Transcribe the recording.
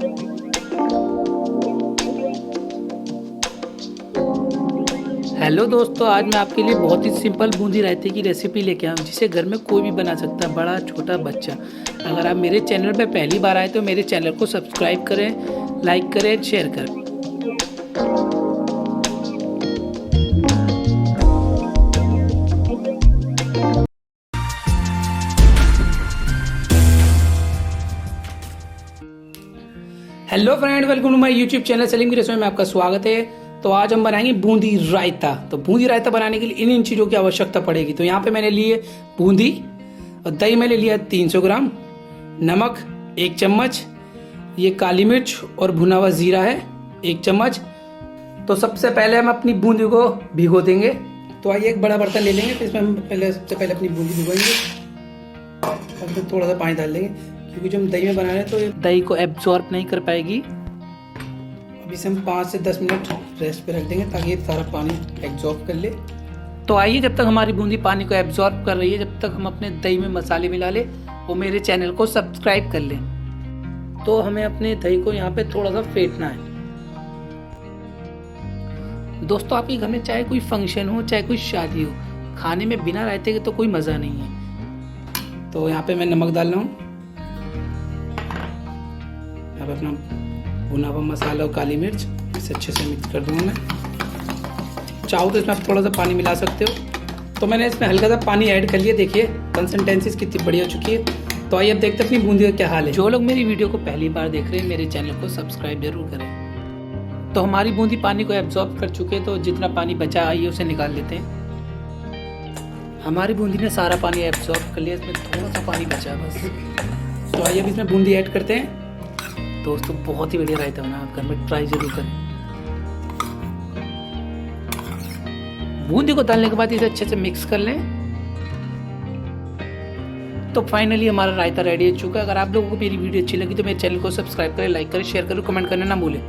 Hello दोस्तों, आज मैं आपके लिए बहुत ही सिंपल बूंदी रायते की रेसिपी लेके आया हूँ, जिसे घर में कोई भी बना सकता है, बड़ा छोटा बच्चा। अगर आप मेरे चैनल पर पहली बार आए तो मेरे चैनल को सब्सक्राइब करें, लाइक करें, शेयर करें। Hello friend, welcome to my YouTube channel Salim की रसोई में आपका स्वागत है। तो आज हम बनाएंगे बूंदी रायता। तो बूंदी रायता बनाने के लिए इन चीज़ों की आवश्यकता पड़ेगी। तो यहाँ पे मैंने लिए बूंदी और दही मैंने लिया 300 ग्राम, नमक 1 चम्मच, ये काली मिर्च और भुना हुआ जीरा है 1 चम्मच। तो सबसे पहले हम अपनी बूंदी को भिगो देंगे। तो आइए एक बड़ा बर्तन ले लेंगे, फिर इसमें हम सबसे पहले अपनी बूंदी भिगोएंगे और फिर थोड़ा सा पानी डाल देंगे, क्योंकि जब हम दही में बना रहे हैं तो ये दही को एब्जॉर्ब नहीं कर पाएगी। अब इसे हम 5 से 10 मिनट रेस्ट पे रख देंगे ताकि ये सारा पानी एब्जॉर्ब कर ले। तो आइए, जब तक हमारी बूंदी पानी को एब्जॉर्ब कर रही है, जब तक हम अपने दही में मसाले मिला ले और मेरे चैनल को सब्सक्राइब कर लें। तो हमें अपने दही को यहाँ पे थोड़ा सा फेंटना है। दोस्तों, आपके घर में चाहे कोई फंक्शन हो, चाहे कोई शादी हो, खाने में बिना रायते के तो कोई मज़ा नहीं है। तो यहाँ पे मैं नमक डाल रहा हूँ, यहाँ पे अपना भुना हुआ मसाला और काली मिर्च इसे अच्छे से मिक्स कर दूंगा मैं। चाहो तो इसमें आप थोड़ा सा पानी मिला सकते हो। तो मैंने इसमें हल्का सा पानी ऐड कर लिया। देखिए कंसिस्टेंसी कितनी बढ़िया हो चुकी है। तो आइए अब देखते हैं अपनी बूंदी का क्या हाल है। जो लोग मेरी वीडियो को पहली बार देख रहे हैं, मेरे चैनल को सब्सक्राइब जरूर करें। तो हमारी बूंदी पानी को एब्जॉर्ब कर चुके हैं, तो जितना पानी बचा आइए उसे निकाल लेते हैं। हमारी बूंदी ने सारा पानी एब्जॉर्ब कर लिया, इसमें थोड़ा सा पानी बचा बस। तो आइए अब इसमें बूंदी ऐड करते हैं। दोस्तों, बहुत ही बढ़िया रायता बना, आप घर में ट्राई जरूर करें। बूंदी को डालने के बाद इसे अच्छे से मिक्स कर लें। तो फाइनली हमारा रायता रेडी हो चुका है। अगर आप लोगों को मेरी वीडियो अच्छी लगी तो मेरे चैनल को सब्सक्राइब करें, लाइक करें, शेयर करें, कमेंट करना ना भूलें।